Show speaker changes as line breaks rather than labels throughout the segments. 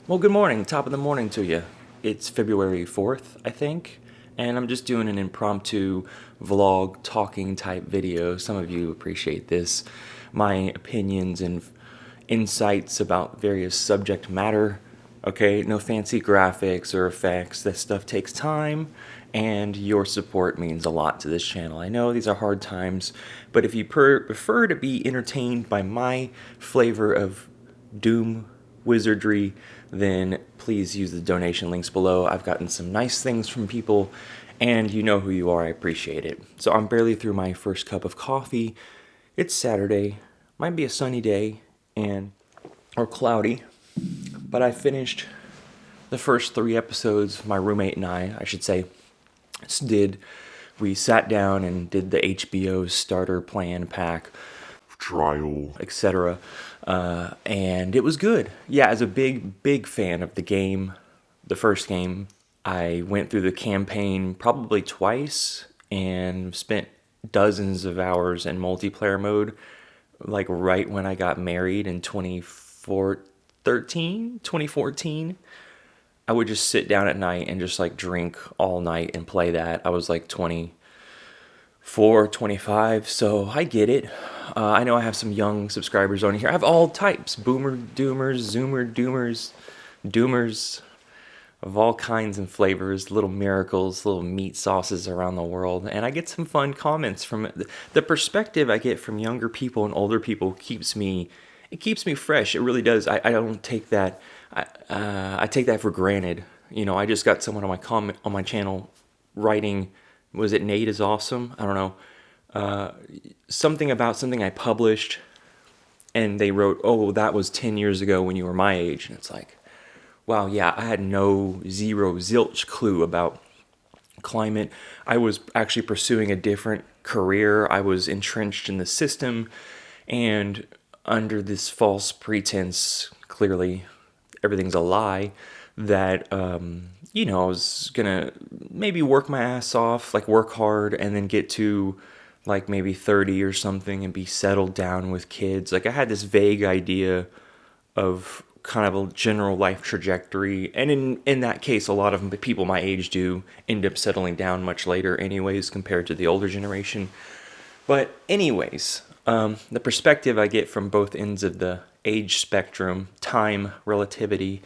Well, good morning, top of the morning to you. It's February 4th, I think, and I'm just doing an impromptu vlog talking type video. Some of you appreciate this. My opinions and insights about various subject matter. Okay, no fancy graphics or effects. That stuff takes time, and your support means a lot to this channel. I know these are hard times, but if you prefer to be entertained by my flavor of doom wizardry, then please use the donation links below. I've gotten some nice things from people, and you know who you are. I appreciate it. So I'm barely through my first cup of coffee. It's Saturday, might be a sunny day, and or cloudy, but I finished the first 3 episodes. My roommate and I should say, did. We sat down and did the HBO starter plan pack trial, etc. And it was good. Yeah, as a big fan of the game, the first game, I went through the campaign probably twice and spent dozens of hours in multiplayer mode, like right when I got married in 2014. I would just sit down at night and just like drink all night and play that. I was like 24, 25, so I get it. I know I have some young subscribers on here. I have all types: boomer doomers, zoomer doomers of all kinds and flavors, little miracles, little meat sauces around the world. And I get some fun comments from it. The perspective I get from younger people and older people keeps me fresh. It really does. I don't take that. I take that for granted. You know, I just got someone on my channel writing, was it Nate is awesome? I don't know. Something about something I published, and they wrote, "Oh, that was 10 years ago when you were my age." And it's like, wow, yeah, I had zilch clue about climate. I was actually pursuing a different career. I was entrenched in the system, and under this false pretense, clearly everything's a lie, that I was gonna maybe work my ass off, like work hard, and then get to like maybe 30 or something and be settled down with kids. Like I had this vague idea of kind of a general life trajectory, and in that case, a lot of people my age do end up settling down much later anyways compared to the older generation. But anyways, the perspective I get from both ends of the age spectrum, time, relativity,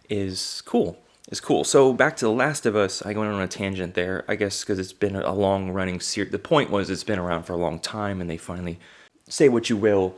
is cool. Is cool. So back to The Last of Us. I went on a tangent there, I guess, because it's been a long running series. The point was it's been around for a long time, and they finally, say what you will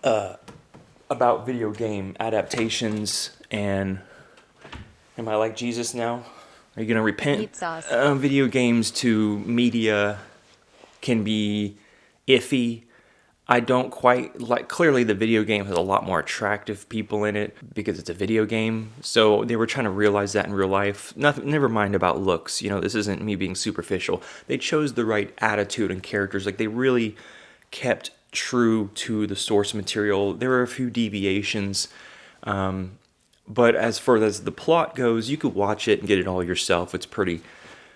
about video game adaptations. And am I like Jesus now? Are you gonna repent?
Meat sauce.
Video games to media can be iffy. I don't quite like, clearly the video game has a lot more attractive people in it because it's a video game. So they were trying to realize that in real life. Never mind about looks. You know, this isn't me being superficial. They chose the right attitude and characters. Like they really kept true to the source material. There were a few deviations. But as far as the plot goes, you could watch it and get it all yourself. It's pretty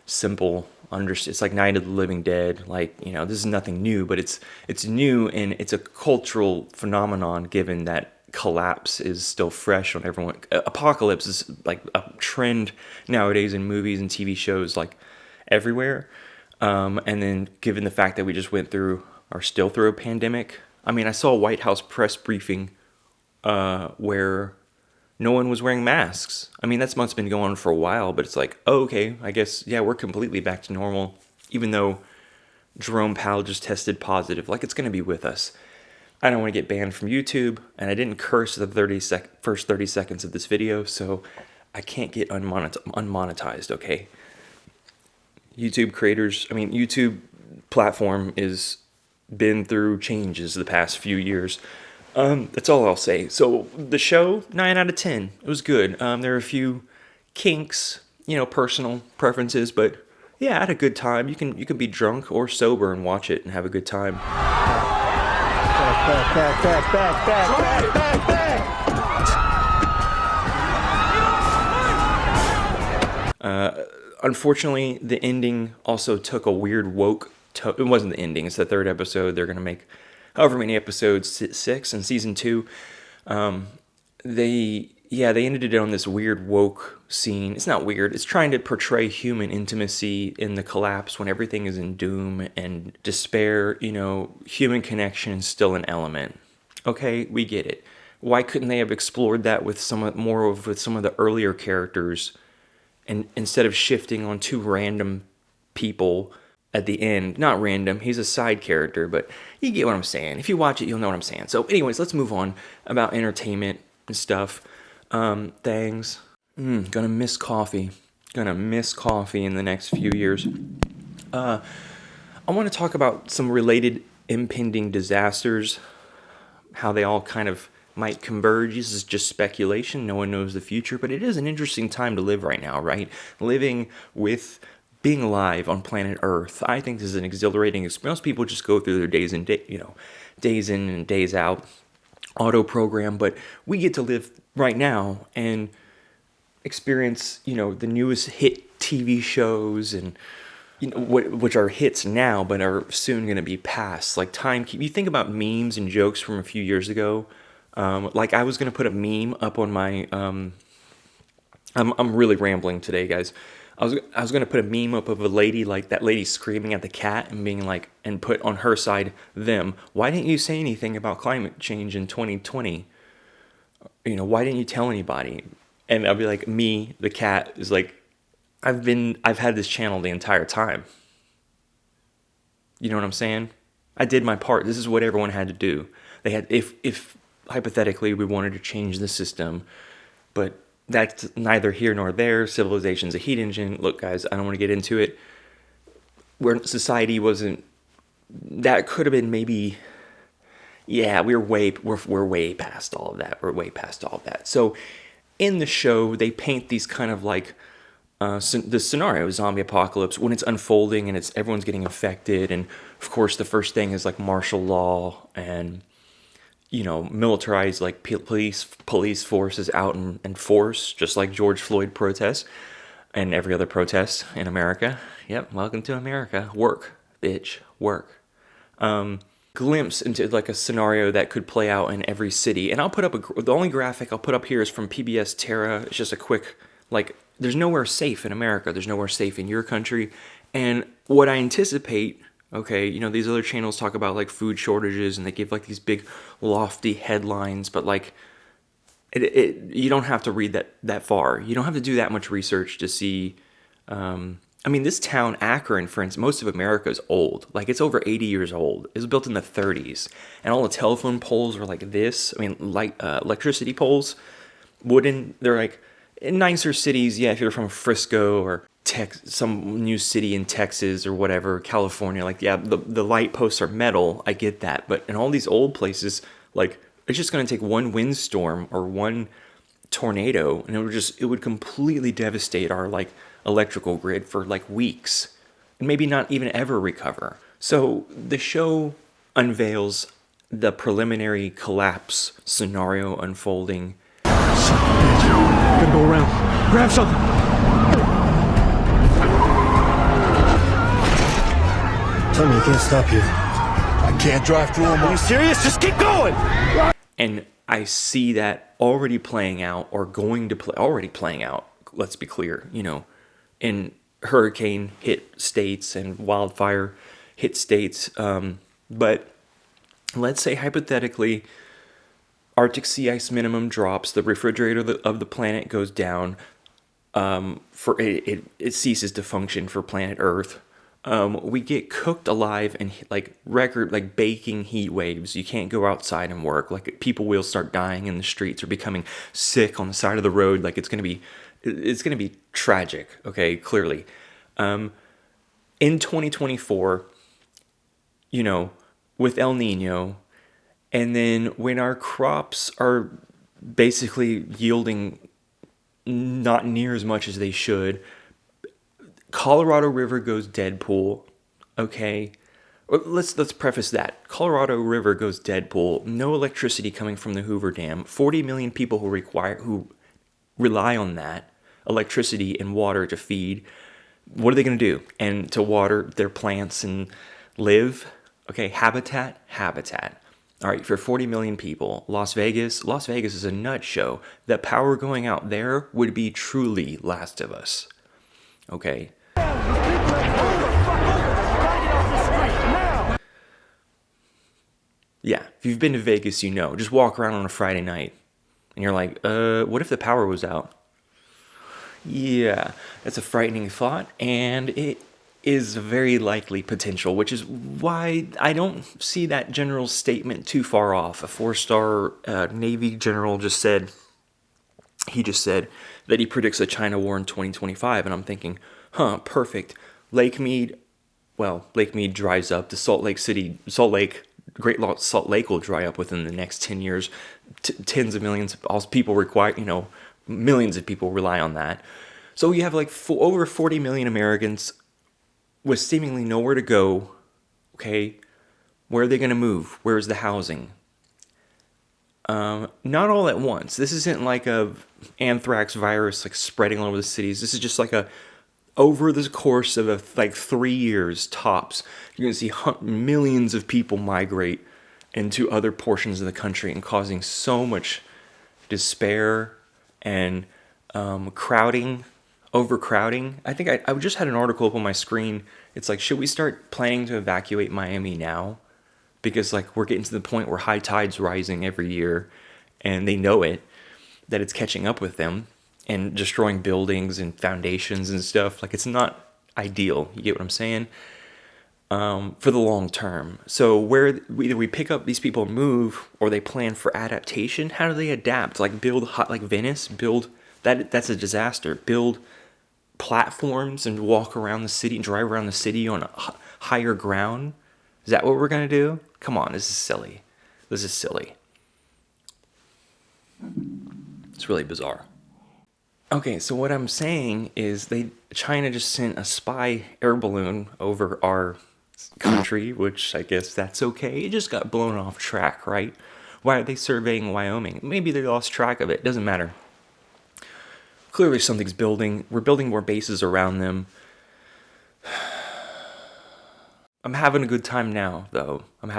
simple. It's like Night of the Living Dead. Like, you know, this is nothing new, but it's new, and it's a cultural phenomenon given that collapse is still fresh on everyone. Apocalypse is like a trend nowadays in movies and TV shows, like everywhere. And then given the fact that we just went through, or still through, a pandemic. I mean, I saw a White House press briefing where no one was wearing masks. I mean, that's what's been going on for a while, but it's like, oh, okay, I guess, yeah, we're completely back to normal, even though Jerome Powell just tested positive. Like, it's going to be with us. I don't want to get banned from YouTube, and I didn't curse the first 30 seconds of this video, so I can't get unmonetized, okay? YouTube platform is been through changes the past few years. That's all I'll say. So the show, 9 out of 10. It was good. There were a few kinks, personal preferences, but yeah, I had a good time. You can be drunk or sober and watch it and have a good time. Unfortunately, the ending also took a weird woke tone. It wasn't the ending. It's the third episode. They're going to make however many episodes, 6 in season 2. they ended it on this weird woke scene. It's not weird. It's trying to portray human intimacy in the collapse when everything is in doom and despair. Human connection is still an element. Okay, we get it. Why couldn't they have explored that with with some of the earlier characters, and instead of shifting on two random people at the end? Not random, he's a side character, but you get what I'm saying. If you watch it, you'll know what I'm saying. So anyways, let's move on about entertainment and stuff. Things. Gonna miss coffee. Gonna miss coffee in the next few years. I want to talk about some related impending disasters, how they all kind of might converge. This is just speculation. No one knows the future, but it is an interesting time to live right now, right? Living with being alive on planet Earth. I think this is an exhilarating experience. Most people just go through their days days in and days out, auto program, but we get to live right now and experience, the newest hit TV shows and which are hits now, but are soon going to be past. Like you think about memes and jokes from a few years ago. Like I was going to put a meme up on my. I'm really rambling today, guys. I was going to put a meme up of a lady, like that lady screaming at the cat and being like, and put on her side them. Why didn't you say anything about climate change in 2020? Why didn't you tell anybody? And I'll be like, me, the cat, is like, I've had this channel the entire time. You know what I'm saying? I did my part. This is what everyone had to do. They had, if hypothetically we wanted to change the system, but that's neither here nor there. Civilization's a heat engine. Look, guys, I don't want to get into it. Where society wasn't, that could have been maybe, yeah, we're way past all of that. We're way past all of that. So in the show, they paint these kind of like, the scenario, zombie apocalypse, when it's unfolding and everyone's getting infected, and of course the first thing is like martial law and militarized like police forces out and force, just like George Floyd protests and every other protest in America. Yep, welcome to America. Work, bitch, work. Glimpse into like a scenario that could play out in every city, and I'll put up the only graphic I'll put up here is from PBS Terra. It's just a quick like. There's nowhere safe in America. There's nowhere safe in your country. And what I anticipate, okay, these other channels talk about like food shortages and they give like these big lofty headlines, but like you don't have to read that far. You don't have to do that much research to see. This town, Akron, for instance, most of America is old. Like it's over 80 years old. It was built in the 30s. And all the telephone poles were like this. Electricity poles, wooden, they're like, in nicer cities, yeah, if you're from Frisco or some new city in Texas or whatever, California, like, yeah, the light posts are metal, I get that. But in all these old places, like, it's just going to take one windstorm or one tornado, and it would completely devastate our, like, electrical grid for, like, weeks, and maybe not even ever recover. So the show unveils the preliminary collapse scenario unfolding.
Gonna go around. Grab something. Tell me you can't stop here.
I can't drive through them.
Are you serious? Just keep going.
And I see that already playing out, or already playing out. Let's be clear, in hurricane hit states and wildfire hit states. But let's say hypothetically, Arctic sea ice minimum drops, the refrigerator of the planet goes down, it ceases to function for planet Earth. We get cooked alive in like baking heat waves. You can't go outside and work. Like people will start dying in the streets or becoming sick on the side of the road. Like it's gonna be tragic. Okay, clearly. In 2024, with El Nino. And then when our crops are basically yielding not near as much as they should, Colorado River goes Deadpool, okay? Let's preface that. Colorado River goes Deadpool. No electricity coming from the Hoover Dam. 40 million people who rely on that electricity and water to feed. What are they going to do? And to water their plants and live? Okay, habitat. All right, for 40 million people, Las Vegas is a nut show. The power going out there would be truly Last of Us. Okay. Yeah, if you've been to Vegas, you know. Just walk around on a Friday night and you're like, what if the power was out? Yeah, that's a frightening thought, and it is a very likely potential, which is why I don't see that general statement too far off. A 4-star Navy general just said that he predicts a China war in 2025, and I'm thinking, perfect. Lake Mead dries up. The Great Salt Lake will dry up within the next 10 years. Tens of millions of people millions of people rely on that. So you have like over 40 million Americans with seemingly nowhere to go. Okay, where are they going to move? Where's the housing? Not all at once. This isn't like a anthrax virus like spreading all over the cities. This is just like over the course of like 3 years tops, you're going to see millions of people migrate into other portions of the country and causing so much despair and overcrowding. I think I just had an article up on my screen. It's like, should we start planning to evacuate Miami now? Because like we're getting to the point where high tide's rising every year, and they know it, that it's catching up with them and destroying buildings and foundations and stuff. Like, it's not ideal. You get what I'm saying? For the long term. So either we pick up these people and move, or they plan for adaptation. How do they adapt? Like like Venice, that's a disaster. Build platforms and walk around the city and drive around the city on a higher ground. Is that what we're going to do? Come on, this is silly. It's really bizarre. Okay, so what I'm saying is China just sent a spy air balloon over our country, which I guess that's okay. It just got blown off track, right? Why are they surveying Wyoming? Maybe they lost track of it. Doesn't matter. Clearly something's building. We're building more bases around them. I'm having a good time now, though. And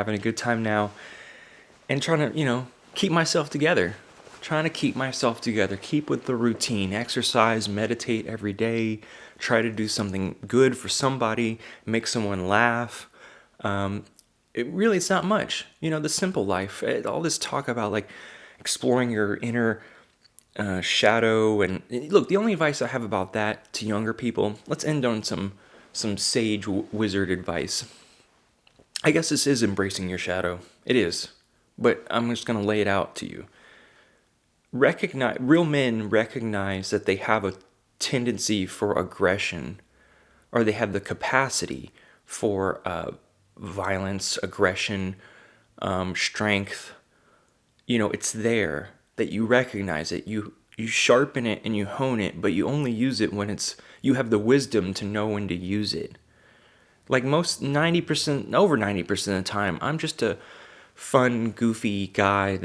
trying to, keep myself together. Keep with the routine. Exercise, meditate every day. Try to do something good for somebody. Make someone laugh. It's not much. The simple life. All this talk about, like, exploring your inner shadow. And look, the only advice I have about that to younger people, let's end on some sage wizard advice. I guess this is embracing your shadow. It is. But I'm just going to lay it out to you. Real men recognize that they have a tendency for aggression, or they have the capacity for violence, aggression, strength. It's there, that you recognize it. You sharpen it and you hone it, but you only use it when you have the wisdom to know when to use it. Like over 90% of the time, I'm just a fun, goofy guy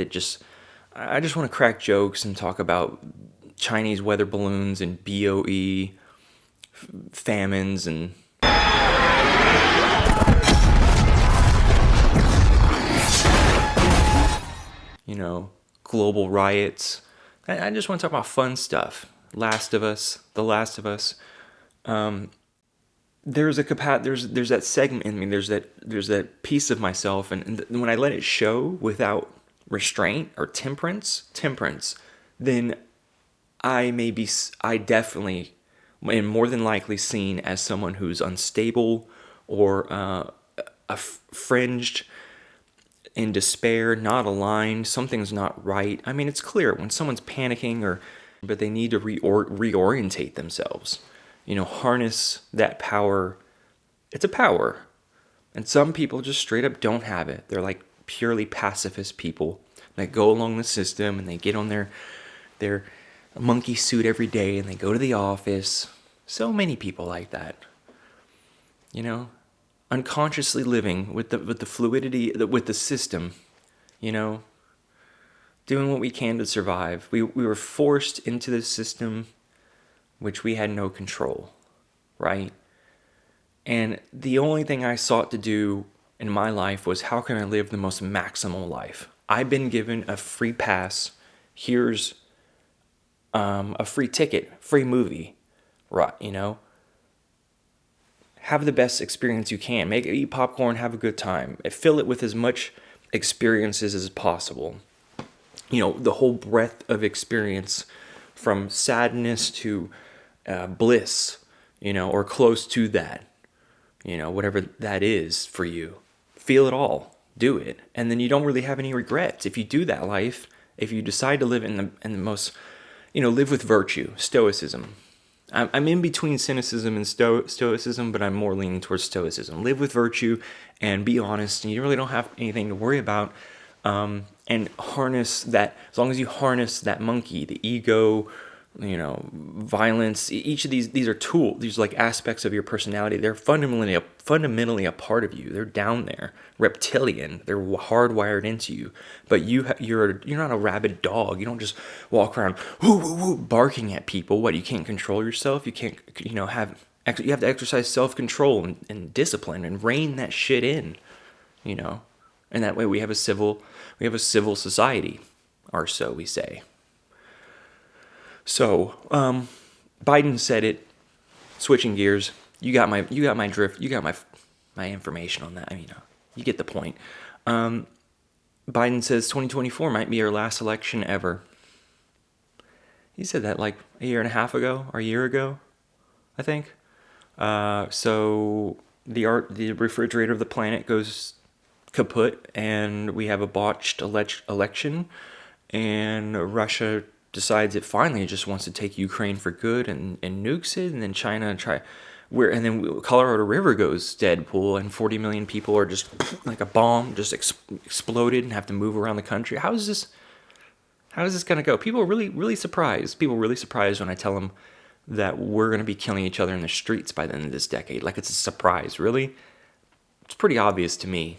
I just want to crack jokes and talk about Chinese weather balloons and BOE, famines, and global riots. I just want to talk about fun stuff. The Last of Us. There's that segment in me. There's that piece of myself, and when I let it show without restraint or temperance, then I definitely am more than likely seen as someone who's unstable or fringed, in despair, not aligned. Something's not right. I mean, it's clear when someone's panicking but they need to reorientate themselves. Harness that power. It's a power. And some people just straight up don't have it. They're like purely pacifist people that go along the system, and they get on their monkey suit every day and they go to the office. So many people like that. Unconsciously living with the fluidity, with the system, doing what we can to survive. We were forced into the system which we had no control, right? And the only thing I sought to do in my life was, how can I live the most maximal life? I've been given a free pass. Here's a free ticket, free movie, right? Have the best experience you can. Eat popcorn, have a good time. Fill it with as much experiences as possible. The whole breadth of experience, from sadness to bliss, or close to that, whatever that is for you. Feel it all. Do it. And then you don't really have any regrets. If you do that life, if you decide to live in the most, live with virtue, stoicism. I'm in between cynicism and stoicism, but I'm more leaning towards stoicism. Live with virtue and be honest, and you really don't have anything to worry about. And harness that, as long as you harness that monkey, the ego, violence, each of these are tools. These are like aspects of your personality. They're fundamentally a part of you. They're down there, reptilian. They're hardwired into you. But you're not a rabid dog. You don't just walk around whoo, whoo, whoo, barking at people. What, you can't control yourself? You can't you have to exercise self-control and discipline and rein that shit in. And that way we have a civil society, or so we say. So, Biden said it. Switching gears, you got my drift. You got my information on that. You get the point. Biden says 2024 might be our last election ever. He said that like a year and a half ago, or a year ago, I think. So the refrigerator of the planet goes kaput, and we have a botched election, and Russia decides it finally just wants to take Ukraine for good and nukes it, and then China and then Colorado River goes Deadpool, and 40 million people are just like a bomb just exploded and have to move around the country. How is this going to go? People are really surprised. People are really surprised when I tell them that we're going to be killing each other in the streets by the end of this decade. Like it's a surprise, really? It's pretty obvious to me.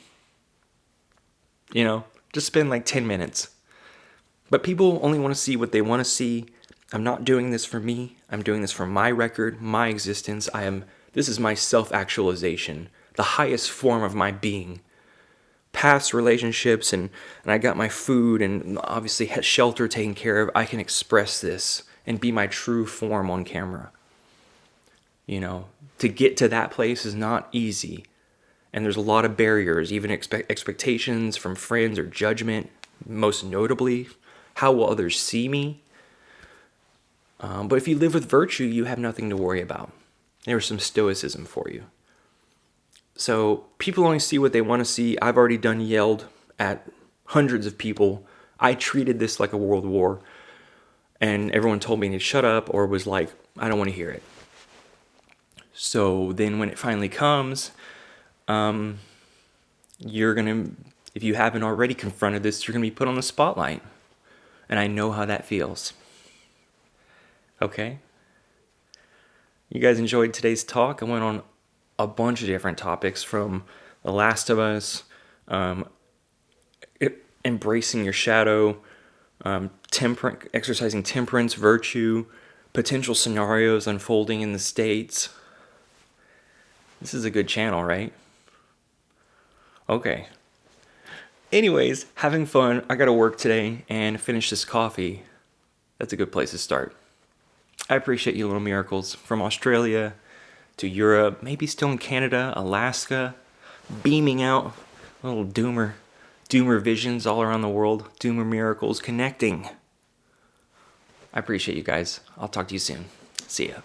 Just spend like 10 minutes. But people only want to see what they want to see. I'm not doing this for me. I'm doing this for my record, my existence. This is my self-actualization, the highest form of my being. Past relationships, and I got my food and obviously shelter taken care of. I can express this and be my true form on camera. To get to that place is not easy. And there's a lot of barriers, even expectations from friends or judgment, most notably. How will others see me? But if you live with virtue, you have nothing to worry about. There's some stoicism for you. So people only see what they want to see. I've already yelled at hundreds of people. I treated this like a world war. And everyone told me to shut up or was like, I don't want to hear it. So then when it finally comes, you're going to, if you haven't already confronted this, you're going to be put on the spotlight. And I know how that feels. Okay? You guys enjoyed today's talk. I went on a bunch of different topics, from The Last of Us, embracing your shadow, exercising temperance, virtue, potential scenarios unfolding in the States. This is a good channel, right? Okay. Anyways, having fun. I gotta work today and finish this coffee. That's a good place to start. I appreciate you, little miracles, from Australia to Europe, maybe still in Canada, Alaska, beaming out, little doomer visions all around the world, doomer miracles connecting. I appreciate you guys. I'll talk to you soon. See ya.